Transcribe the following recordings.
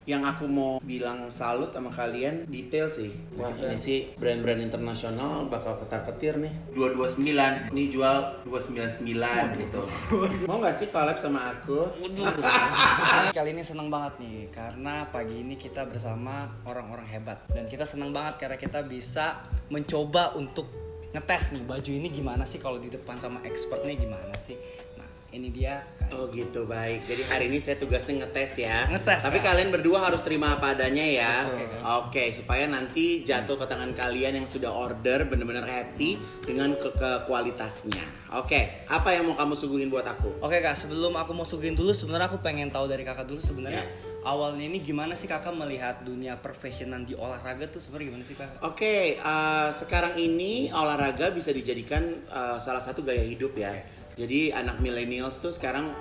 Yang aku mau bilang salut sama kalian detail sih. Wah, ini sih brand-brand internasional bakal ketar-ketir nih. 229, ini jual 299 gitu. Mau nggak sih collab sama aku? Kali ini seneng banget nih karena pagi ini kita bersama orang-orang hebat dan kita seneng banget karena kita bisa mencoba untuk ngetes nih baju ini gimana sih kalau di depan sama expertnya gimana sih. Nah ini dia. Oh gitu, baik. Jadi hari ini saya tugasnya ngetes ya. Ngetes, Tapi kan? kalian berdua harus terima apa adanya ya. Oke, kan? Oke, supaya nanti jatuh ke tangan kalian yang sudah order bener-bener happy dengan ke kualitasnya. Oke, apa yang mau kamu suguhin buat aku? Oke kak, sebelum aku mau suguhin dulu sebenarnya aku pengen tahu dari kakak dulu sebenarnya awalnya ini gimana sih kakak melihat dunia perfessionan di olahraga tuh sebenarnya gimana sih kakak? Oke, sekarang ini olahraga bisa dijadikan salah satu gaya hidup ya. Jadi anak millennials tuh sekarang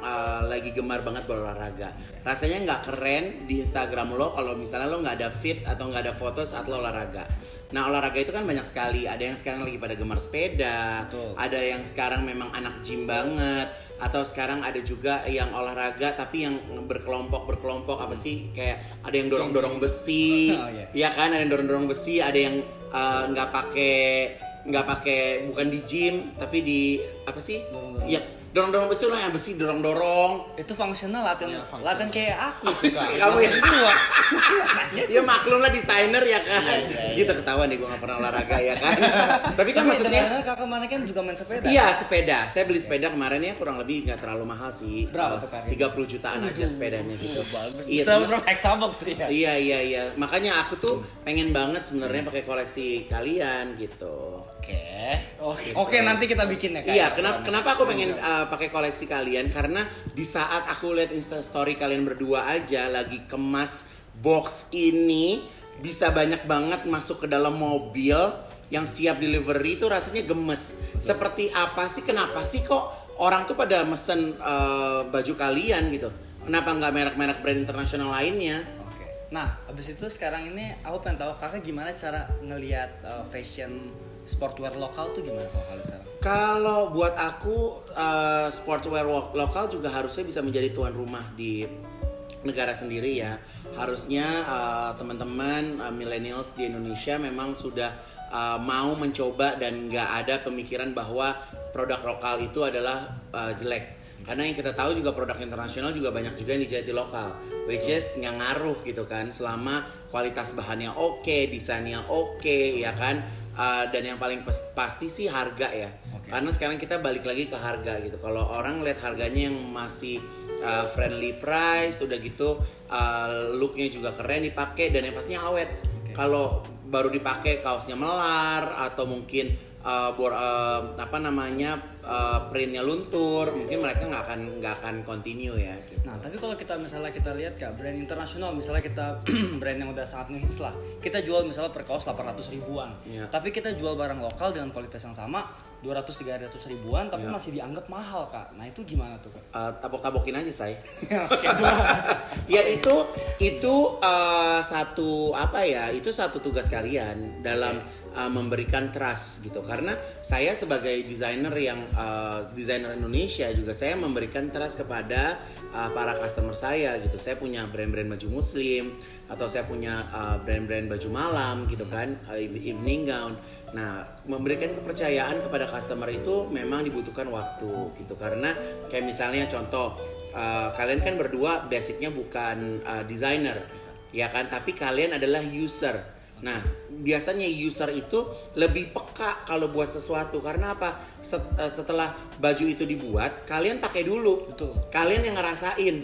lagi gemar banget berolahraga. Rasanya nggak keren di Instagram lo kalau misalnya lo nggak ada fit atau nggak ada foto saat lo olahraga. Nah olahraga itu kan banyak sekali. Ada yang sekarang lagi pada gemar sepeda, Betul. ada yang sekarang memang anak gym banget, atau sekarang ada juga yang olahraga tapi yang berkelompok apa sih, kayak ada yang dorong besi, Oh, iya. ya kan, ada yang dorong besi, ada yang nggak pakai bukan di gym tapi di apa sih? Dorong-dorong. Ya dorong besi lah, yang besi dorong. Itu fungsional latihan kayak aku itu kak. Kamu ya? Tua. Ya maklum lah, desainer ya kan. Iya. Gitu ketahuan nih gue nggak pernah olahraga ya kan. Tapi kan maksudnya kakak kemarin kan juga main sepeda. iya, sepeda. Saya beli sepeda kemarin ya kurang lebih nggak terlalu mahal sih. Berapa tuh, Kak? 30 jutaan aja sepedanya gitu. Bagus. Iya, Bisa berapa hexabox sih ya? Iya. Makanya aku tuh pengen banget sebenarnya pakai koleksi kalian gitu. Oke, nanti kita bikin ya kak. Iya, kenapa aku pengen pakai koleksi kalian? Karena di saat aku lihat Instastory kalian berdua aja lagi kemas box ini, bisa banyak banget masuk ke dalam mobil yang siap delivery, itu rasanya gemes. Seperti apa sih? Kenapa sih kok orang tuh pada mesen baju kalian gitu? Kenapa nggak merek-merek brand internasional lainnya? Oke. Nah, abis itu sekarang ini aku pengen tahu kakak gimana cara ngelihat fashion sportwear lokal tuh gimana kalau kalian sekarang? Kalau buat aku sportswear lokal juga harusnya bisa menjadi tuan rumah di negara sendiri ya. Harusnya teman-teman millennials di Indonesia memang sudah mau mencoba dan nggak ada pemikiran bahwa produk lokal itu adalah jelek. Karena yang kita tahu juga produk internasional juga banyak juga yang dijahit di lokal, which is nggak ngaruh gitu kan, selama kualitas bahannya oke, desainnya oke, ya kan. Dan yang paling pasti sih harga ya. Karena sekarang kita balik lagi ke harga gitu. Kalau orang lihat harganya yang masih friendly price, udah gitu looknya juga keren dipakai dan yang pastinya awet. Kalau baru dipakai kaosnya melar atau mungkin printnya luntur, mungkin mereka nggak akan continue ya gitu. Nah, tapi kalau misalnya kita lihat kak brand internasional, misalnya kita brand yang udah sangat ngehits lah, kita jual misalnya per kaos 800 ribuan, tapi kita jual barang lokal dengan kualitas yang sama 200-300 ribuan, tapi masih dianggap mahal kak. Nah itu gimana tuh kak? Tabok-tabokin aja say. Ya itu satu tugas kalian dalam memberikan trust gitu. Karena saya sebagai desainer yang desainer Indonesia juga, saya memberikan trust kepada para customer saya gitu. Saya punya brand-brand baju muslim atau saya punya brand-brand baju malam gitu kan, evening gown. Nah, memberikan kepercayaan kepada customer itu memang dibutuhkan waktu gitu. Karena kayak misalnya contoh, kalian kan berdua basicnya bukan designer ya kan, tapi kalian adalah user. Nah, biasanya user itu lebih peka kalau buat sesuatu. Karena apa? Setelah baju itu dibuat, kalian pakai dulu. Betul. Kalian yang ngerasain,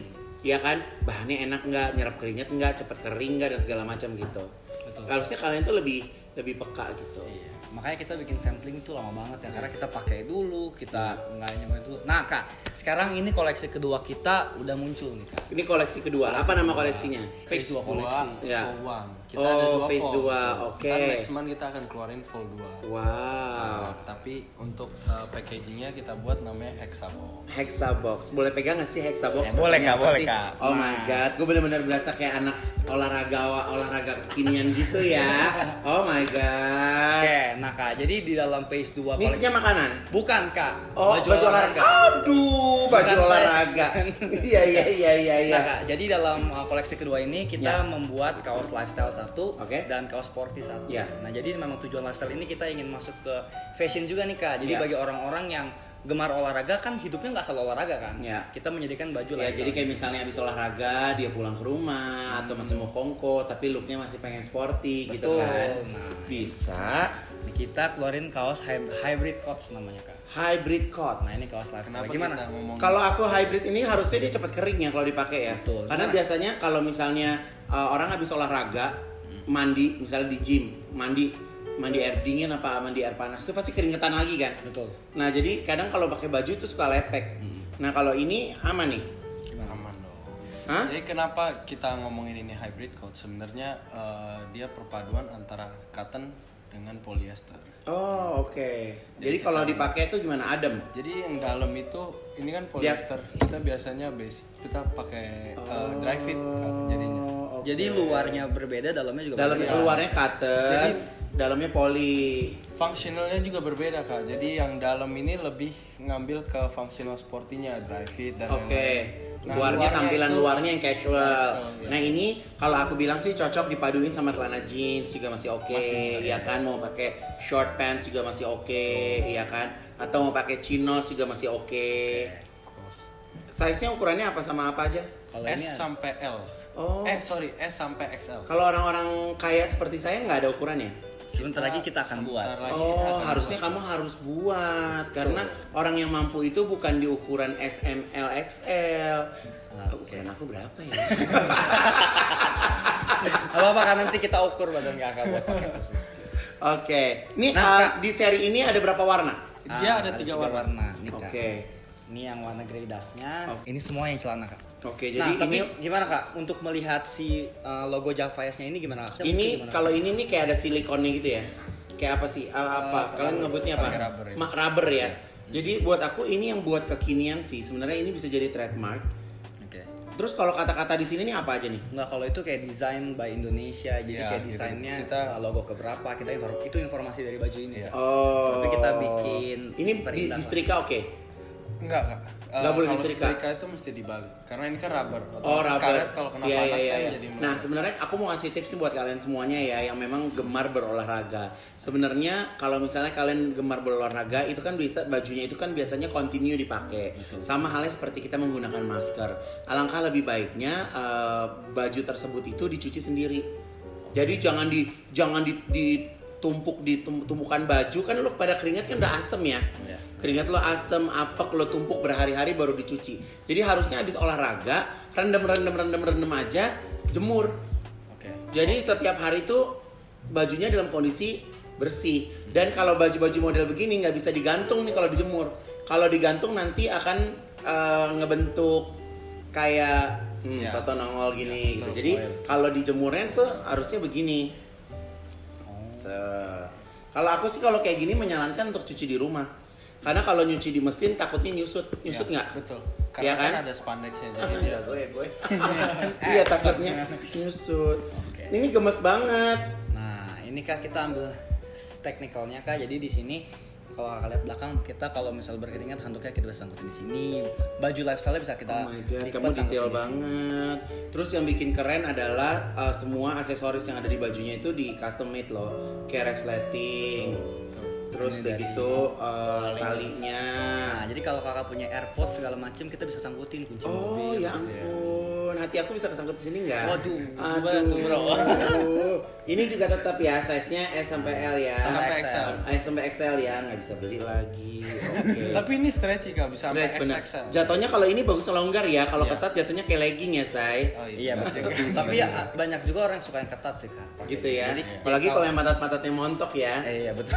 ya kan? Bahannya enak nggak, nyerap keringat nggak, cepet kering nggak, dan segala macam gitu. Betul. Harusnya kalian tuh lebih peka gitu. Iya. Makanya kita bikin sampling itu lama banget ya, karena kita pakai dulu, kita nggak nyobain dulu. Nah kak, sekarang ini koleksi kedua kita udah muncul nih kak. Ini koleksi kedua. Apa nama koleksinya? Phase 2 koleksi. Ya. Fall 1. Kita ada dua Phase fall. 2. Oke. Ntar next month kita akan keluarin Fall 2. Wow. Tapi untuk packagingnya kita buat namanya Hexabox. Hexabox. Boleh pegang nggak sih Hexabox? Boleh, Rasanya Kak, apa boleh, sih? Kak. Oh my god, gue bener-bener berasa kayak anak olahraga kekinian gitu ya. Oh my god. Oke, nah Kak, jadi di dalam Phase 2 Misinya makanan. bukan Kak, Oh, baju olahraga. Aduh, baju Bukan, olahraga. Iya. Nah Kak, jadi dalam koleksi kedua ini kita Ya. membuat kaos lifestyle satu Oke. dan kaos sporty satu. Ya. Nah jadi memang tujuan lifestyle ini kita ingin masuk ke fashion juga nih Kak. Jadi Ya. bagi orang-orang yang gemar olahraga kan hidupnya nggak selalu olahraga kan. Ya. Kita menyediakan baju Ya, lifestyle. jadi kayak misalnya habis olahraga dia pulang ke rumah atau masih mau kongko tapi looknya masih pengen sporty gitu Betul. kan. Nah. Bisa Kita keluarin kaos hybrid coats namanya Kak. hybrid coat. Nah ini kaos lifestyle. Kenapa Gimana? kita ngomong Kalau aku hybrid ini harusnya dia cepat kering ya kalau dipakai ya. Betul. Karena Gimana? biasanya kalau misalnya orang habis olahraga mandi misalnya di gym, mandi air dingin apa mandi air panas itu pasti keringetan lagi kan. Betul. Nah, jadi kadang kalau pakai baju itu suka lepek. Nah, kalau ini aman nih. aman dong? Hah? Jadi kenapa kita ngomongin ini hybrid coat? Sebenarnya dia perpaduan antara cotton dengan polyester. Oh, oke. Jadi kalau dipakai itu gimana? Adem. Jadi yang dalam itu ini kan polyester. Kita biasanya basic kita pakai dry fit Kak, jadinya. Oh, oke. Jadi luarnya berbeda, dalamnya juga Dalamnya berbeda. luarnya cotton, Jadi- dalamnya poly. Functionalnya juga berbeda Kak. Jadi yang dalam ini lebih ngambil ke functional sportinya, dry fit dan Oke. lain-lain. Nah, luarnya tampilan itu- luarnya yang casual. Casual, ya. Nah, ini kalau aku bilang sih cocok dipaduin sama celana jeans juga masih oke, Masih bisa, ya kan? Mau pakai short pants juga masih oke, ya kan? Atau mau pakai chinos juga masih oke. Size-nya ukurannya apa sama apa aja? Kalau S ini sampai L. Oh. S sampai XL. Kalau orang-orang kaya seperti saya nggak ada ukurannya. sebentar lagi kita akan buat. Sebentar lagi. Oh, kita akan harusnya buat. kamu harus buat karena orang yang mampu itu bukan di ukuran S, M, L, XL. Ukuran aku berapa ya? Apa-apa kan nanti kita ukur badan kakak buat pakai khusus. Oke, ini Nah, Kak. di seri ini ada berapa warna? Dia ada tiga warna. Nih, Kak. Oke, Ini yang warna grey dustnya. Oh. Ini semua yang celana kak. oke. Nah, Jadi tapi ini gimana kak untuk melihat si logo Java-nya ini gimana? Saya mungkin ini gimana? kalau ini nih kayak ada silikonnya gitu ya. Kayak apa sih? Apa? Kalian ngebutnya apa? pakai rubber ya. Rubber ya. Jadi buat aku ini yang buat kekinian sih. Sebenarnya ini bisa jadi trademark. Oke. Terus kalau kata-kata di sini nih apa aja nih? Nggak, kalau itu kayak desain by Indonesia, jadi Ya, kayak gitu. desainnya Kita- logo keberapa, kita itu informasi dari baju ini. Iya. Kak. Oh. Tapi kita bikin Ini di perindah, setrika oke. Enggak kak. Nggak boleh kalau disetrika. setrika itu mesti dibalik. Karena ini kan rubber. Oh, Otomatis rubber. karet kalau kena Iya, panas iya, kan iya. jadi Nah, meledak. sebenarnya aku mau kasih tips nih buat kalian semuanya ya yang memang gemar berolahraga. Sebenarnya kalau misalnya kalian gemar berolahraga itu kan bisa bajunya itu kan biasanya continue dipakai. Sama halnya seperti kita menggunakan masker. Alangkah lebih baiknya baju tersebut itu dicuci sendiri. Jadi jangan ditumpuk di tumpukan baju kan lo pada keringat kan udah asem ya. Iya. Keringat lo asem, apek lo tumpuk berhari-hari baru dicuci. Jadi harusnya habis olahraga rendam aja, jemur. Oke. Jadi setiap hari itu bajunya dalam kondisi bersih. Dan kalau baju-baju model begini nggak bisa digantung nih kalau dijemur. Kalau digantung nanti akan ngebentuk kayak Ya. toto nongol gini Ya, gitu. betul. Jadi Oh, ya. kalau dijemurnya tuh harusnya begini. Kalau aku sih kalau kayak gini menyarankan untuk cuci di rumah. Karena kalau nyuci di mesin takutnya nyusut Ya, nggak? Betul. Iya Karena kan? kan ada spandexnya jadi dia. gue. Iya takutnya nyusut. Oke. Ini gemes banget. Nah, ini kak kita ambil teknikalnya kak. Jadi di sini kalau kakak lihat belakang kita kalau misal berkeringat handuknya kita bisa sangkutin di sini. Baju lifestyle bisa kita Oh my god, lipat, kamu sangkutin detail di sini. banget. Terus yang bikin keren adalah semua aksesoris yang ada di bajunya itu di custom made loh. Kayak resleting. Terus Ini udah dari gitu talinya. Nah, jadi kalau kakak punya AirPods segala macam kita bisa sangkutin kunci Oh mobil. ya ampun, hati aku bisa kesangkut di sini nggak? Waduh, gimana tuh, bro? aduh. Ini juga tetap ya, size-nya S sampai L ya. Sampai XL. XL. S sampai XL ya, nggak bisa beli lagi. Oke. Tapi ini stretchy kak, bisa sampai Stretch, bener. XXL. Jatuhnya kalau ini bagus longgar ya, kalau Iya. ketat jatuhnya kayak legging ya, say. Oh, Iya betul. Tapi ya banyak juga orang yang suka yang ketat sih kak. pakai. Gitu ya. Jadi, Apalagi kalau yang matat-matatnya montok ya. iya betul.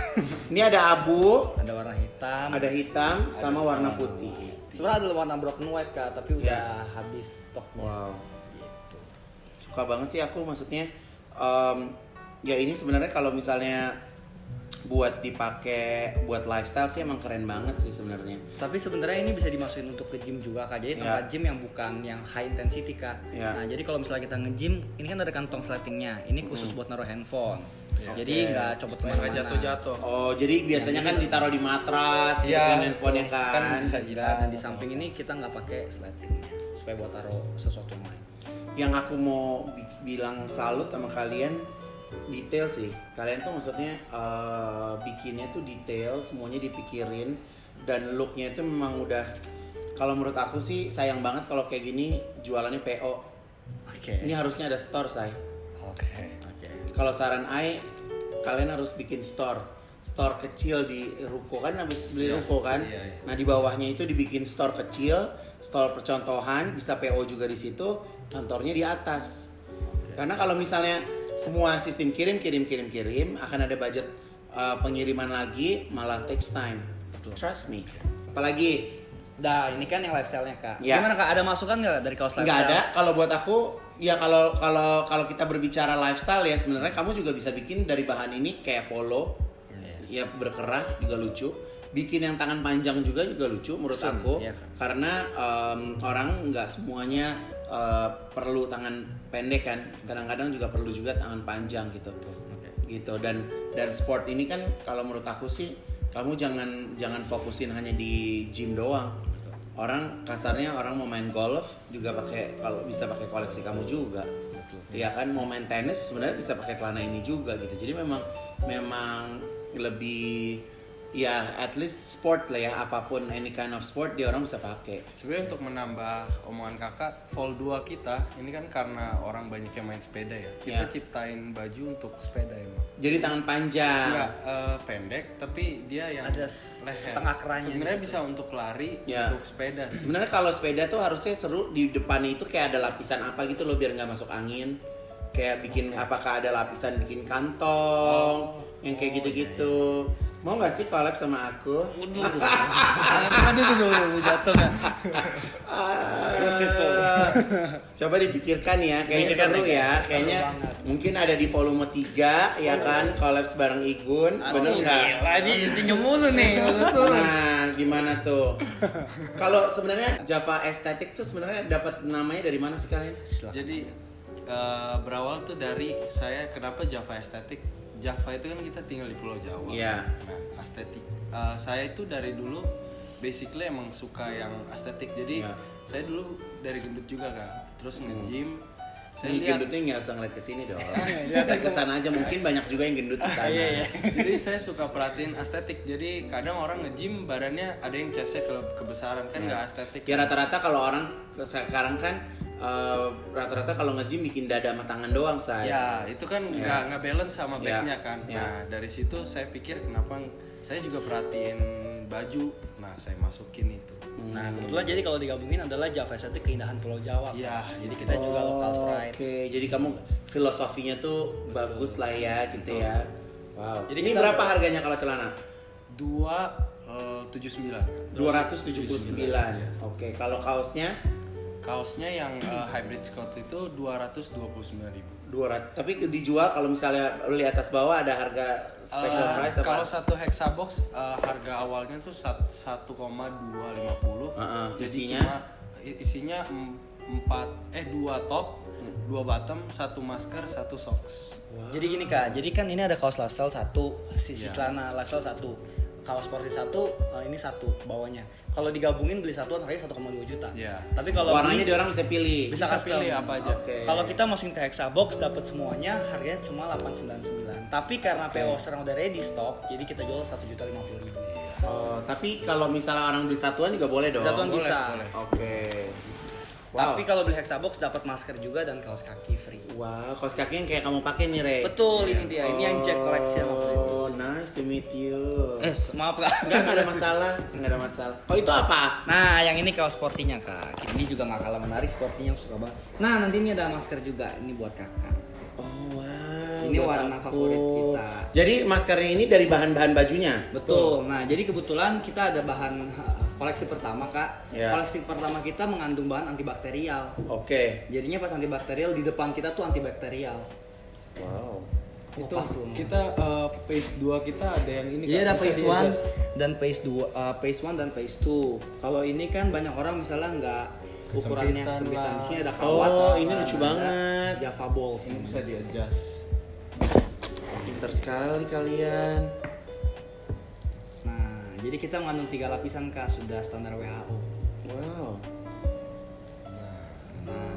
Ini ada abu, Ada warna hitam. ada hitam, sama warna putih. Sebenarnya ada warna broken white kak, tapi udah Iya. habis stoknya. Wow. Gitu. Suka banget sih aku maksudnya ya ini sebenarnya kalau misalnya buat dipakai buat lifestyle sih emang keren banget sih sebenarnya. Tapi sebenarnya ini bisa dimasukin untuk ke gym juga Kak. Jadi tempat gym yang bukan yang high intensity Kak. Nah, jadi kalau misalnya kita nge-gym, ini kan ada kantong sletingnya. Ini khusus buat naruh handphone. Jadi nggak copot Nggak kemana-mana. jatuh-jatuh. Oh, jadi biasanya kan ditaruh di matras gitu kan handphonenya kan. Kan bisa hilang. Dan di samping ini kita nggak pakai sletingnya supaya buat taruh sesuatu yang lain. Yang aku mau bilang salut sama kalian, detail sih. Kalian tuh maksudnya bikinnya tuh detail, semuanya dipikirin, dan looknya itu memang udah, kalau menurut aku sih sayang banget kalau kayak gini jualannya PO. Oke. Ini harusnya ada store, say. Oke. Kalau saran Ai, kalian harus bikin store kecil di ruko kan, habis beli ruko kan. Nah, di bawahnya itu dibikin store kecil, store percontohan, bisa PO juga di situ, kantornya di atas. Karena kalau misalnya semua sistem kirim akan ada budget pengiriman lagi, malah takes time. Trust me. Apalagi Nah, ini kan yang lifestyle-nya Kak. Ya. Gimana Kak? Ada masukan nggak dari kaos lifestyle? nggak ada. Kalau buat aku, ya kalau kita berbicara lifestyle ya sebenarnya kamu juga bisa bikin dari bahan ini kayak polo, ya berkerah juga lucu. Bikin yang tangan panjang juga lucu menurut aku. Iya, Kak. Karena orang nggak semuanya perlu tangan pendek kan. Kadang-kadang juga perlu juga tangan panjang gitu. Gitu. Dan sport ini kan kalau menurut aku sih kamu jangan fokusin hanya di gym doang. Orang kasarnya orang mau main golf juga kalau bisa pakai koleksi kamu juga. Ya kan, mau main tenis sebenarnya bisa pakai celana ini juga gitu. Jadi memang lebih ya at least sport lah ya, apapun any kind of sport dia orang bisa pakai. Sebenarnya untuk menambah omongan kakak, Vol 2 kita ini kan karena orang banyak yang main sepeda ya. Kita ciptain baju untuk sepeda emang. Jadi tangan panjang. Enggak pendek, tapi dia yang Ada setengah kerahnya. Sebenarnya bisa untuk lari, untuk sepeda. Sebenarnya kalau sepeda tuh harusnya seru di depannya itu kayak ada lapisan apa gitu loh biar nggak masuk angin. Kayak bikin apakah ada lapisan bikin kantong yang kayak gitu-gitu. Mau nggak sih collab sama aku? Aduh, jatuh kan. Terus itu. Coba dipikirkan ya, kayaknya seru ya. Kayaknya mungkin ada di volume 3 ya kan, collab bareng Igun. Bener nggak? Gila, ini mulu nih. Nah, gimana tuh? Kalau sebenarnya Java Aesthetic tuh sebenarnya dapat namanya dari mana sih kalian? Jadi berawal tuh dari saya kenapa Java Aesthetic. Java itu kan kita tinggal di Pulau Jawa. Iya. Nah, estetik. Saya itu dari dulu basically emang suka yang estetik. Jadi saya dulu dari gendut juga Kak. Terus nge-gym. Saya Ini lihat gendutnya nggak usah ngeliat ke sini dong. Kita ke sana aja, mungkin banyak juga yang gendut di sana. jadi saya suka perhatiin estetik. Jadi kadang orang nge-gym badannya ada yang chestnya kebesaran kan nggak estetik. Ya rata-rata kalau orang sekarang kan rata-rata kalau nge-gym bikin dada sama tangan doang, say. Ya, itu kan nggak balance sama backnya kan. Nah, dari situ saya pikir kenapa saya juga perhatiin baju. Nah, saya masukin itu. Nah, kebetulan jadi kalau digabungin adalah Java Aesthetic keindahan Pulau Jawa. Iya, Jadi kita juga local pride. Oke, jadi kamu filosofinya tuh bagus lah ya gitu ya. Wow. Jadi Ini kita- berapa harganya kalau celana? 279. 279. Oke, kalau kaosnya Kaosnya yang hybrid Scott itu 229.000. 200. Tapi dijual kalau misalnya beli atas bawah ada harga special price apa? Kalau satu hexabox harga awalnya tuh 1,250. Isinya? Isinya 2 top, 2 bottom, 1 masker, 1 socks. Jadi gini Kak, jadi kan ini ada kaos lifestyle satu, sisi celana lifestyle satu, kaos sporty satu, ini satu bawahnya. Kalau digabungin beli satuan harganya 1,2 juta. Iya. Tapi kalau Warnanya beli, dia orang bisa pilih. bisa Bisa custom. pilih apa aja. Oke. Kalau kita masukin ke Hexabox dapat semuanya harganya cuma 899. Tapi karena PO sekarang udah ready stock, jadi kita jual 1.050.000. Oh, tapi kalau misalnya orang beli satuan juga boleh dong. Satuan Boleh, bisa. boleh. Oke. Wow. Tapi kalau beli Hexabox dapat masker juga dan kaos kaki free. Wow, kaos kaki yang kayak kamu pakai nih, Re. Betul, ini dia. Ini yang Jack Collection waktu itu. Oh, nice to meet you. Maaf Kak. Nggak ada masalah, nggak ada masalah. Oh, itu apa? Nah, yang ini kaos sportinya Kak. Ini juga nggak kalah menarik, sportinya aku suka banget. Nah, nanti ini ada masker juga. Ini buat Kakak. Oh, wow. Ini buat warna favorit kita. Jadi maskernya ini dari bahan-bahan bajunya? Betul. Nah, jadi kebetulan kita ada bahan koleksi pertama Kak. Ya. Koleksi pertama kita mengandung bahan antibakterial. Oke. Jadinya pas antibakterial di depan kita tuh antibakterial. Wow. Itu pas loh. kita phase 2 kita ada yang ini Iya, Kak, ada bisa phase 1 di-adjust. dan phase 2, phase 1 dan phase 2. Kalau ini kan banyak orang misalnya nggak ukurannya Kesempitan kesempitan. lah. Di sini ada kawat. Oh, ini ada lucu banget. Java Balls. Ini bisa di-adjust. Pinter sekali kalian. Nah, jadi kita mengandung 3 lapisan Kak, sudah standar WHO. Wow, Nah,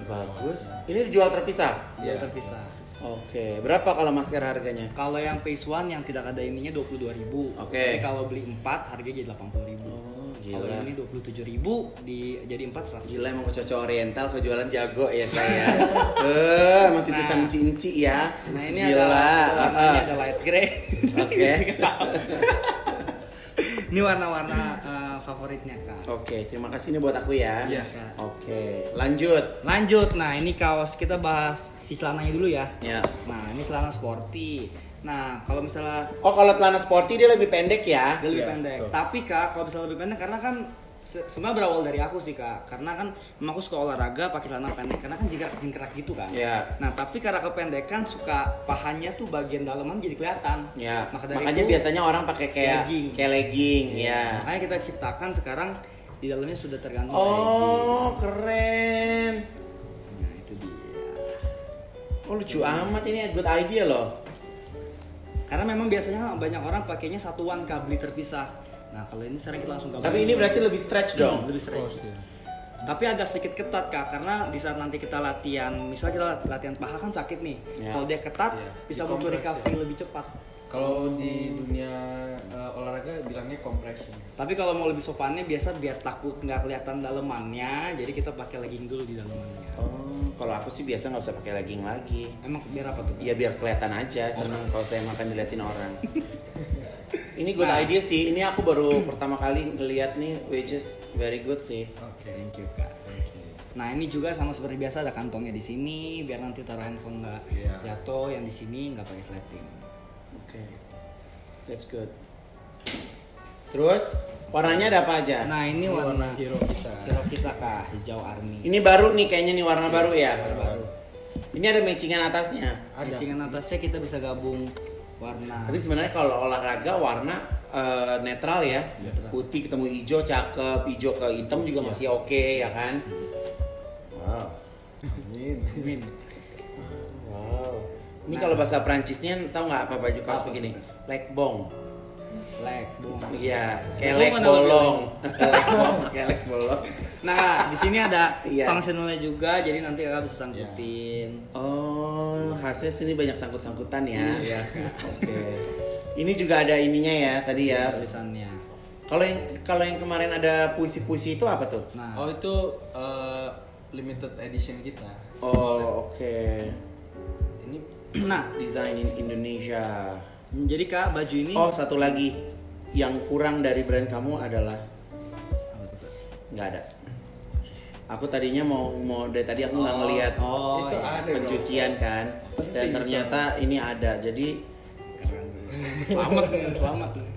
bagus. Ini dijual terpisah. dia Iya. terpisah. Oke, berapa kalau masker harganya? Kalau yang phase 1 yang tidak ada ininya 22.000. Oke. Tapi kalau beli 4 harganya jadi 80.000. Oh, Kalau gila. ini 27.000 jadi 4 100. Gila emang cocok oriental kejualan jago ya saya. Emang titisan cinci ya. Nah, ini Gila. ada warnanya ada light gray. Oke. Ini warna-warna favoritnya Kak. Oke, terima kasih ini buat aku ya. Yes, Kak. Oke, lanjut. Lanjut, nah ini kaos kita bahas si celananya dulu ya. Ya. Nah ini celana sporty. Nah kalau misalnya Oh, kalau celana sporty dia lebih pendek ya? dia lebih Iya, pendek. betul. Tapi Kak kalau misalnya lebih pendek karena kan sebenarnya berawal dari aku sih Kak. Karena kan memang aku suka olahraga pakai celana pendek karena kan jingkrak gitu kan. Ya. Nah tapi karena kependekan suka pahanya tuh bagian dalaman jadi kelihatan. Ya. Maka dari Makanya itu, biasanya orang pakai kayak legging, ya. Makanya kita ciptakan sekarang di dalamnya sudah tergantung Oh, keren. Nah itu dia. Oh, lucu amat ini good idea loh. Karena memang biasanya banyak orang pakainya satuan Kak, beli terpisah. Nah kalau ini sekarang kita langsung gabung. Tapi ini berarti lebih stretch dong. lebih stretch. Oh, iya. Tapi agak sedikit ketat Kak, karena di saat nanti kita latihan, misalnya kita latihan paha kan sakit nih. Ya. Kalau dia ketat, Iya, bisa butuh dikompres recovery lebih cepat. Kalau di dunia olahraga bilangnya compression. Tapi kalau mau lebih sopannya biasa biar takut nggak kelihatan dalemannya, jadi kita pakai legging dulu di dalemannya. Oh, kalau aku sih biasa nggak usah pakai legging lagi. Emang biar apa tuh? Kak? Ya biar kelihatan aja, seneng kalau saya makan diliatin orang. Ini good idea sih. Ini aku baru pertama kali ngeliat nih, which is very good sih. Oke. Thank you Kak. Nah ini juga sama seperti biasa ada kantongnya di sini, biar nanti taruh handphone nggak Iya. jatuh. Yang di sini nggak pakai sleting. Oke, that's good. Terus warnanya ada apa aja? Nah ini warna hero kita. hero kita Kak, hijau army. Ini baru nih kayaknya nih warna baru ya. Baru. Ini ada matchingan atasnya. Ada. Matchingan atasnya kita bisa gabung warna. Tapi sebenarnya kalau olahraga warna netral ya. Putih ketemu hijau cakep, hijau ke hitam juga masih oke ya kan. Wow. Amin. Wow. Ini kalau bahasa Prancisnya tahu nggak apa baju kaos Apa begini? tuh? Leg bong. Leg, bung. Iya, Leg kayak leg bong mana bolong. Leg bong, kayak leg bolong. Nah Kak, di sini ada Iya. functionalnya juga, jadi nanti Kakak bisa sangkutin. Oh, khasnya sini banyak sangkut-sangkutan ya. Iya. Oke. Ini juga ada ininya ya tadi ya. Tulisannya. Kalau yang kemarin ada puisi-puisi itu apa tuh? Nah, Oh itu limited edition kita. Oh, oke. Ini nah, Design in Indonesia. jadi Kak baju ini Oh, satu lagi yang kurang dari brand kamu adalah apa tuh Kak? nggak ada. Aku tadinya mau dari tadi aku nggak ngelihat Oh, itu iya. ada bro. pencucian kan, dan ternyata ini ada. Jadi Keren. Selamat nih, selamat nih.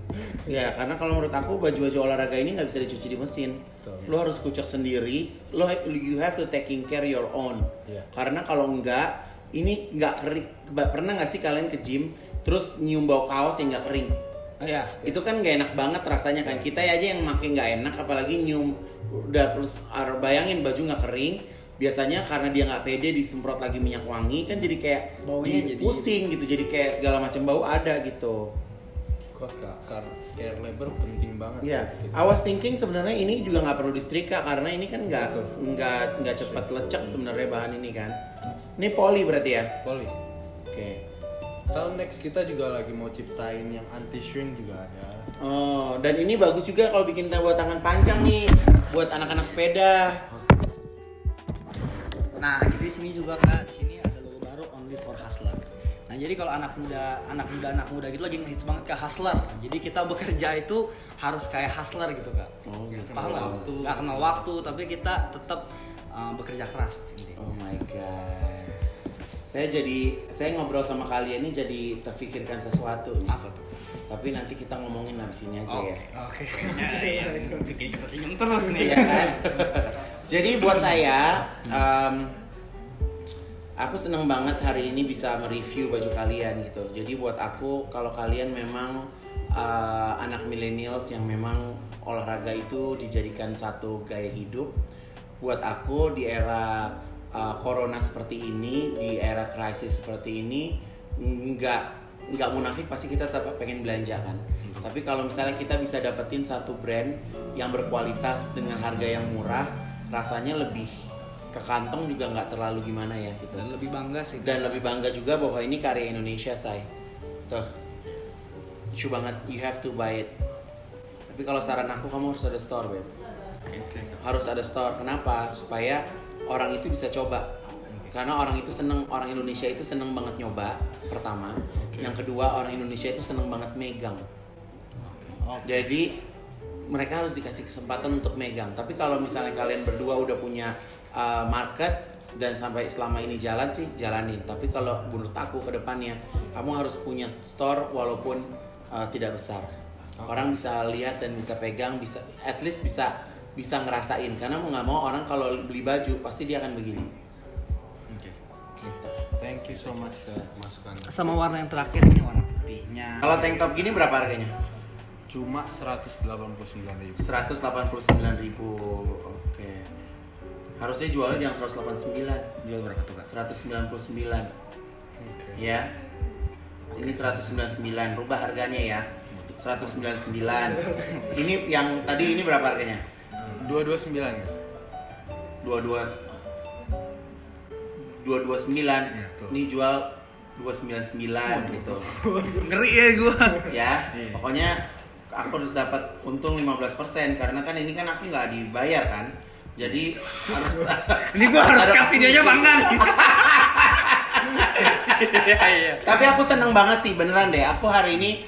ya, karena kalau menurut aku baju-baju olahraga ini nggak bisa dicuci di mesin. Lo harus kucek sendiri. You have to taking care your own. Iya. Karena kalau enggak, ini nggak kering. Pernah nggak sih kalian ke gym terus nyium bau kaos yang nggak kering? Oh iya. Itu kan nggak enak banget rasanya kan. Kita aja yang makin nggak enak, apalagi nyium. Udah plus bayangin baju nggak kering. Biasanya karena dia nggak pede disemprot lagi minyak wangi kan jadi kayak Baunya jadi pusing gitu. Jadi kayak segala macam bau ada gitu. cost care labor penting banget. Ya, I was thinking sebenarnya ini juga nggak perlu disetrika karena ini kan nggak cepat lecek sebenarnya bahan ini kan. Ini poly berarti ya? Boleh. Oke. Tahun next kita juga lagi mau ciptain yang anti shrink juga ada. Oh, dan ini bagus juga kalau bikin buat tangan panjang nih, buat anak-anak sepeda. Nah, di sini juga Kak, di sini ada logo baru only for hustler. Nah, jadi kalau anak muda gitu lagi ngehits banget ke hustler. Jadi kita bekerja itu harus kayak hustler gitu Kak. Oh, gitu. Paham nggak? Nggak kenal waktu, tapi kita tetap bekerja keras. Oh my god. Saya ngobrol sama kalian ini jadi terfikirkan sesuatu nih. Apa tuh? Tapi nanti kita ngomongin habis ini aja ya. Oke. Iya, bikin kita senyum terus nih. Iya kan? Jadi buat saya Aku seneng banget hari ini bisa mereview baju kalian gitu. Jadi buat aku kalau kalian memang anak millennials yang memang olahraga itu dijadikan satu gaya hidup, buat aku di era corona seperti ini, di era krisis seperti ini, nggak munafik pasti kita tetap pengen belanja kan. Tapi kalau misalnya kita bisa dapetin satu brand yang berkualitas dengan harga yang murah, rasanya lebih ke kantong juga nggak terlalu gimana ya gitu. Dan lebih bangga sih. Dan lebih bangga juga bahwa ini karya Indonesia, say. Tuh, lucu banget. You have to buy it. Tapi kalau saran aku, kamu harus ada store, Beb. Harus ada store. Kenapa? Supaya orang itu bisa coba. Karena orang Indonesia itu seneng banget nyoba, pertama. Yang kedua, orang Indonesia itu seneng banget megang. Jadi mereka harus dikasih kesempatan untuk megang. Tapi kalau misalnya kalian berdua udah punya market dan sampai selama ini jalan sih, jalanin. Tapi kalau menurut aku ke depannya kamu harus punya store walaupun tidak besar. Orang bisa lihat dan bisa pegang, bisa at least bisa ngerasain. Karena mau nggak mau orang kalau beli baju pasti dia akan begini. Gitu. Thank you so much ke masukan. Sama warna yang terakhir ini warna putihnya. Kalau tank top gini berapa harganya? Cuma 189.000. 189.000. Oke. Harusnya jualnya jangan 189. Jual berapa tuh, Kak? 199. Ya. Ini 199, rubah harganya ya. 199. Ini yang tadi ini berapa harganya? 229. 229. Ya, tuh. Ini jual 299 gitu. Ngeri ya gua. Ya, pokoknya aku harus dapat untung 15% karena kan ini kan aku nggak dibayar kan. Jadi harus Ini gua harus cut videonya bangga nih. Iya. Tapi aku seneng banget sih, beneran deh. Aku hari ini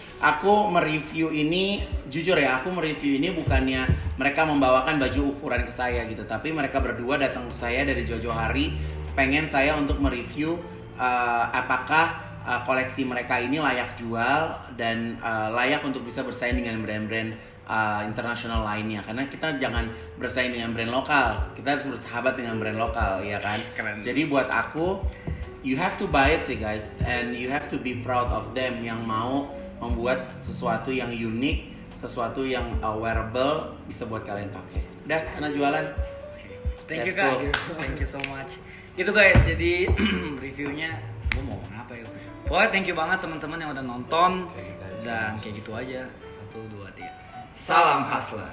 mereview ini, jujur ya, aku mereview ini bukannya mereka membawakan baju ukuran ke saya gitu, tapi mereka berdua datang ke saya dari Jojo Hari, pengen saya untuk mereview apakah koleksi mereka ini layak jual dan layak untuk bisa bersaing dengan brand-brand internasional lainnya. Karena kita jangan bersaing dengan brand lokal, kita harus bersahabat dengan brand lokal, ya kan? Keren. Jadi buat aku, you have to buy it sih guys, and you have to be proud of them yang mau membuat sesuatu yang unik, sesuatu yang wearable bisa buat kalian pakai. Udah, sana jualan. Thank you, Let's Kak. go. Thank you so much. Gitu guys, jadi reviewnya gua mau ngomong apa ya? Pokoknya thank you banget teman-teman yang udah nonton dan kayak gitu aja. 1, 2, 3. Salam hustler.